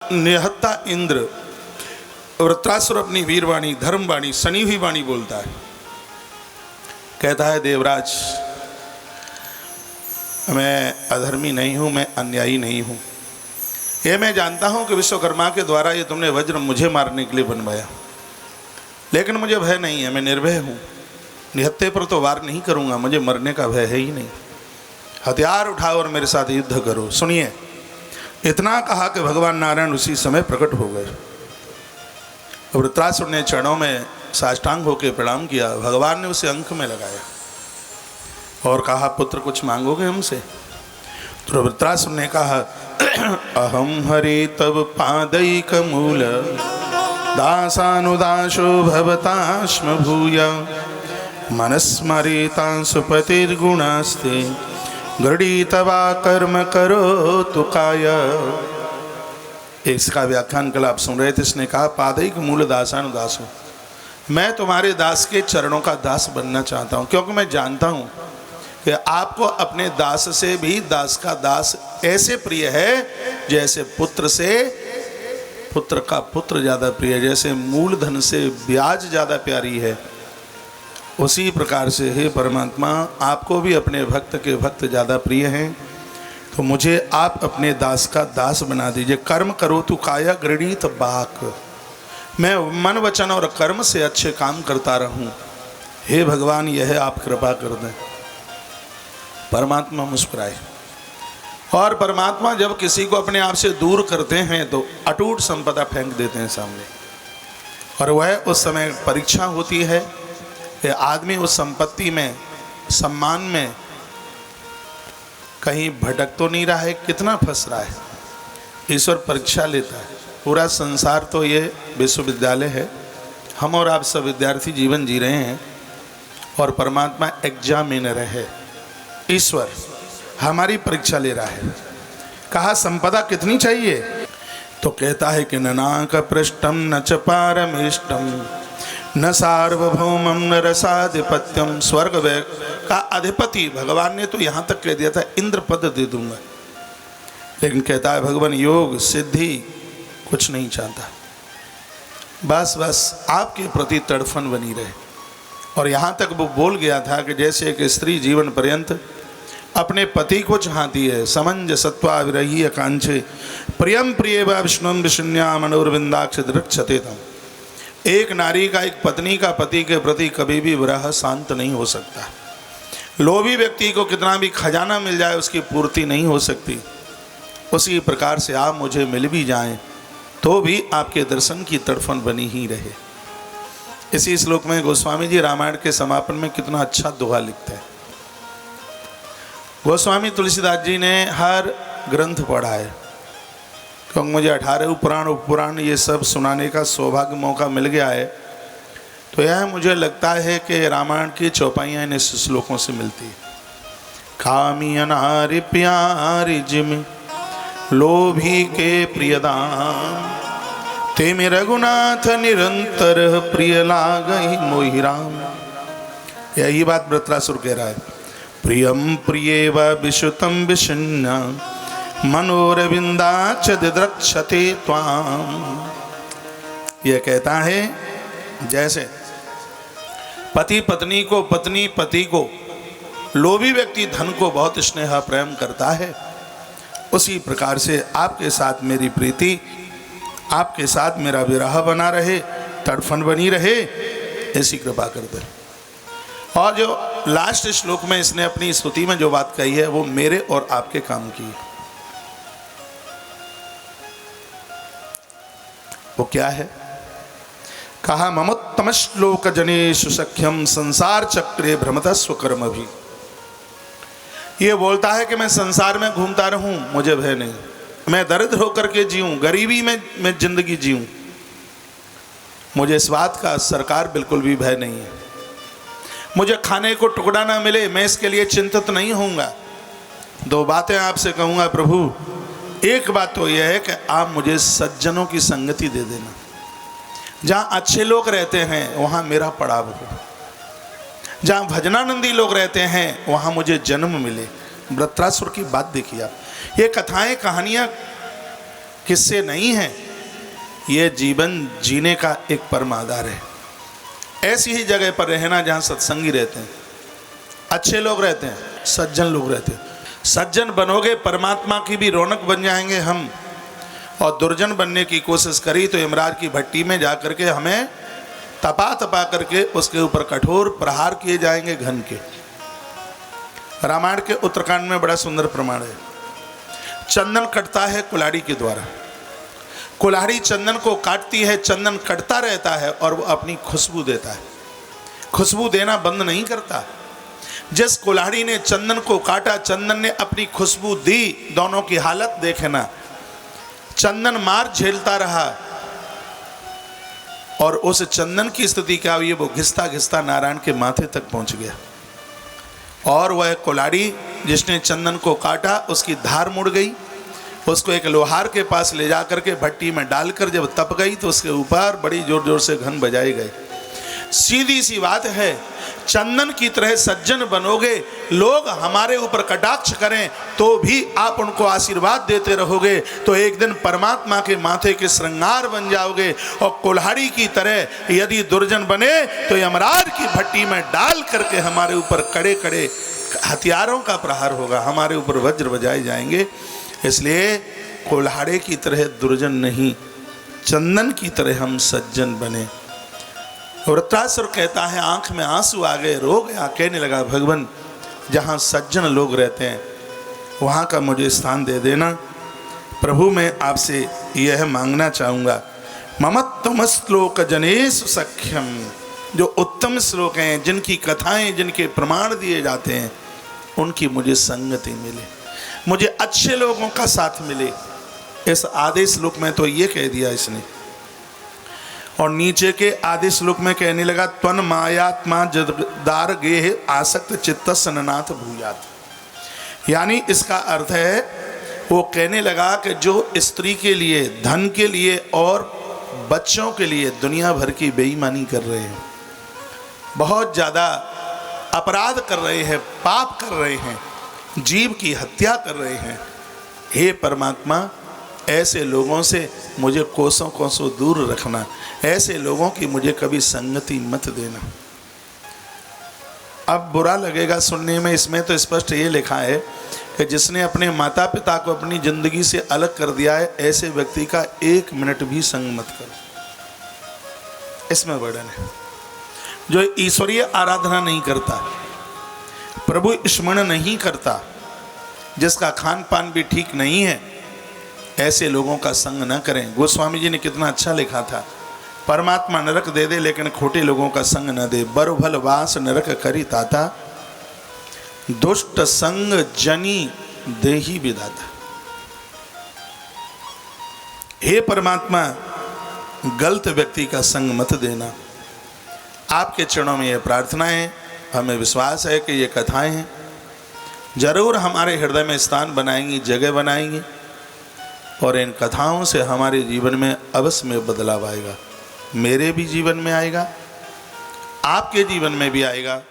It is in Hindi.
निहत्ता इंद्र वृत्रासुर अपनी वीरवाणी धर्मवाणी सनी हुई वाणी बोलता है, कहता है देवराज मैं अधर्मी नहीं हूँ, मैं अन्यायी नहीं हूँ। ये मैं जानता हूँ कि विश्वकर्मा के द्वारा ये तुमने वज्र मुझे मारने के लिए बनवाया, लेकिन मुझे भय नहीं है, मैं निर्भय हूँ। निहत्ते पर तो वार नहीं करूँगा, मुझे मरने का भय है ही नहीं। हथियार उठाओ और मेरे साथ युद्ध करो। सुनिए, इतना कहा कि भगवान नारायण उसी समय प्रकट हो गए। वृत्रासुर ने चरणों में साष्टांग होकर प्रणाम किया। भगवान ने उसे अंक में लगाया और कहा, पुत्र कुछ मांगोगे हमसे? तो वृत्रासुर ने कहा, अहम हरे तब पादैक मूल दासानुदासो भवताश्म भूय मनस्मरेता सुपतिर्गुणास्ते गृढ़ीतवा कर्म करो तुकाय। इसका व्याख्यान कल आप सुन रहे थे। इसने कहा, पादैक मूल दासानुदासो, मैं तुम्हारे दास के चरणों का दास बनना चाहता हूँ, क्योंकि मैं जानता हूँ कि आपको अपने दास से भी दास का दास ऐसे प्रिय है जैसे पुत्र से पुत्र का पुत्र ज़्यादा प्रिय है, जैसे मूलधन से ब्याज ज़्यादा प्यारी है। उसी प्रकार से हे परमात्मा, आपको भी अपने भक्त के भक्त ज़्यादा प्रिय हैं, तो मुझे आप अपने दास का दास बना दीजिए। कर्म करो तू काया गृणीत बाक, मैं मन वचन और कर्म से अच्छे काम करता रहूं। हे भगवान, यह आप कृपा कर दें। परमात्मा मुस्कुराए। और परमात्मा जब किसी को अपने आप से दूर करते हैं तो अटूट संपदा फेंक देते हैं सामने, और वह उस समय परीक्षा होती है कि आदमी उस संपत्ति में सम्मान में कहीं भटक तो नहीं रहा है, कितना फंस रहा है। ईश्वर परीक्षा लेता है। पूरा संसार तो ये विश्वविद्यालय है, हम और आप सब विद्यार्थी जीवन जी रहे हैं, और परमात्मा एग्जामिनर है। ईश्वर हमारी परीक्षा ले रहा है। कहा, संपदा कितनी चाहिए? तो कहता है कि ननाक पृष्ठम न च पारमेष्टम न सार्वभौमम न रसाधिपत्यम। स्वर्ग का अधिपति भगवान ने तो यहाँ तक कह दिया था, इंद्र पद दे दूंगा, लेकिन कहता है भगवान योग सिद्धि कुछ नहीं चाहता, बस बस आपके प्रति तड़फन बनी रहे। और यहाँ तक वो बोल गया था कि जैसे एक स्त्री जीवन पर्यंत अपने पति को चाहती है, समंजसत्वा विरही आकांक्षे प्रियम प्रिय विष्णुम विष्ण्या मनोरविंदाक्ष दृक्षते तम। एक नारी का, एक पत्नी का पति के प्रति कभी भी विरह शांत नहीं हो सकता। लोभी व्यक्ति को कितना भी खजाना मिल जाए उसकी पूर्ति नहीं हो सकती। उसी प्रकार से आप मुझे मिल भी जाएं तो भी आपके दर्शन की तड़फन बनी ही रहे। इसी श्लोक में गोस्वामी जी रामायण के समापन में कितना अच्छा दोहा लिखते हैं। गोस्वामी तुलसीदास जी ने हर ग्रंथ पढ़ा है, क्योंकि मुझे 18 उपपुराण ये सब सुनाने का सौभाग्य मौका मिल गया है, तो यह मुझे लगता है कि रामायण की चौपाइयाँ इन श्लोकों से मिलती है। कामी अनारि प्यारी जिम लोभी के प्रियदाम, तेम रघुनाथ निरंतर प्रिय लागहि मोहि राम। यही बात वृत्रासुर कह रहा है। प्रियम प्रियेव विशुतम विषण्ण मनोरविंदाक्ष दिद्रक्षते त्वाम। यह कहता है जैसे पति पत्नी को, पत्नी पति को, लोभी व्यक्ति धन को बहुत स्नेह प्रेम करता है, उसी प्रकार से आपके साथ मेरी प्रीति, आपके साथ मेरा विरह बना रहे, तड़फन बनी रहे, ऐसी कृपा कर दे। और जो लास्ट श्लोक में इसने अपनी स्तुति में जो बात कही है वो मेरे और आपके काम की है। वो क्या है? कहा, ममोत्तम श्लोक जनेषु सख्यम संसार चक्रे भ्रमतः स्वकर्म भी। ये बोलता है कि मैं संसार में घूमता रहूं, मुझे भय नहीं। मैं दरिद्र होकर के जीऊं, गरीबी में मैं जिंदगी जीऊं, मुझे इस बात का सरकार बिल्कुल भी भय नहीं है। मुझे खाने को टुकड़ा ना मिले, मैं इसके लिए चिंतित नहीं होऊंगा। दो बातें आपसे कहूँगा प्रभु। एक बात तो यह है कि आप मुझे सज्जनों की संगति दे देना, जहाँ अच्छे लोग रहते हैं वहाँ मेरा पड़ाव हो, जहाँ भजनानंदी लोग रहते हैं वहाँ मुझे जन्म मिले। वृत्रासुर की बात देखिए आप। ये कथाएं कहानियाँ किससे नहीं है, ये जीवन जीने का एक परम आधार है। ऐसी ही जगह पर रहना जहाँ सत्संगी रहते हैं, अच्छे लोग रहते हैं, सज्जन लोग रहते हैं। सज्जन बनोगे परमात्मा की भी रौनक बन जाएंगे हम, और दुर्जन बनने की कोशिश करी तो यमराज की भट्टी में जा करके हमें तपा तपा करके उसके ऊपर कठोर प्रहार किए जाएंगे घन के। रामायण के उत्तरकांड में बड़ा सुंदर प्रमाण है। चंदन कटता है कुल्हाड़ी के द्वारा, कुल्हाड़ी चंदन को काटती है, चंदन कटता रहता है और वो अपनी खुशबू देता है, खुशबू देना बंद नहीं करता। जिस कुल्हाड़ी ने चंदन को काटा, चंदन ने अपनी खुशबू दी, दोनों की हालत देखे ना। चंदन मार झेलता रहा और उस चंदन की स्थिति क्या हुई, वो घिसता घिसता नारायण के माथे तक पहुंच गया। और वह कुल्हाड़ी जिसने चंदन को काटा, उसकी धार मुड़ गई, उसको एक लोहार के पास ले जा करके भट्टी में डालकर जब तप गई तो उसके ऊपर बड़ी जोर जोर से घन बजाए गए। सीधी सी बात है, चंदन की तरह सज्जन बनोगे, लोग हमारे ऊपर कटाक्ष करें तो भी आप उनको आशीर्वाद देते रहोगे, तो एक दिन परमात्मा के माथे के श्रृंगार बन जाओगे। और कुल्हाड़ी की तरह यदि दुर्जन बने तो यमराज की भट्टी में डाल करके हमारे ऊपर कड़े कड़े हथियारों का प्रहार होगा, हमारे ऊपर वज्र बजाए जाएंगे। इसलिए कुल्हाड़े की तरह दुर्जन नहीं, चंदन की तरह हम सज्जन बने। वृत्रासुर कहता है, आंख में आंसू आ गए, रो गया, कहने लगा, भगवान जहाँ सज्जन लोग रहते हैं वहाँ का मुझे स्थान दे देना। प्रभु मैं आपसे यह मांगना चाहूँगा, ममत्तम श्लोक जनेषु सख्यम, जो उत्तम श्लोक हैं, जिनकी कथाएं, जिनके प्रमाण दिए जाते हैं, उनकी मुझे संगति मिले, मुझे अच्छे लोगों का साथ मिले। इस आधे श्लोक में तो ये कह दिया इसने, और नीचे के आधे श्लोक में कहने लगा, त्वन मायात्मा जदार गेह आसक्त चित्त सननाथ भूयात। यानी इसका अर्थ है, वो कहने लगा कि जो स्त्री के लिए, धन के लिए और बच्चों के लिए दुनिया भर की बेईमानी कर रहे हैं, बहुत ज़्यादा अपराध कर रहे हैं, पाप कर रहे हैं, जीव की हत्या कर रहे हैं, हे परमात्मा ऐसे लोगों से मुझे कोसों कोसों दूर रखना, ऐसे लोगों की मुझे कभी संगति मत देना। अब बुरा लगेगा सुनने में, इसमें तो स्पष्ट ये लिखा है कि जिसने अपने माता पिता को अपनी ज़िंदगी से अलग कर दिया है, ऐसे व्यक्ति का 1 मिनट भी संग मत करो। इसमें वर्णन है। जो ईश्वरीय आराधना नहीं करता, प्रभु स्मरण नहीं करता, जिसका खान पान भी ठीक नहीं है, ऐसे लोगों का संग न करें। गोस्वामी जी ने कितना अच्छा लिखा था, परमात्मा नरक दे दे लेकिन खोटे लोगों का संग न दे, बरभल वास नरक करी ताता, दुष्ट संग जनी देही विधाता। हे परमात्मा, गलत व्यक्ति का संग मत देना। आपके चरणों में यह प्रार्थना है। हमें विश्वास है कि ये कथाएं हैं जरूर हमारे हृदय में स्थान बनाएंगी, जगह बनाएंगी, और इन कथाओं से हमारे जीवन में अवश्य में बदलाव आएगा। मेरे भी जीवन में आएगा, आपके जीवन में भी आएगा।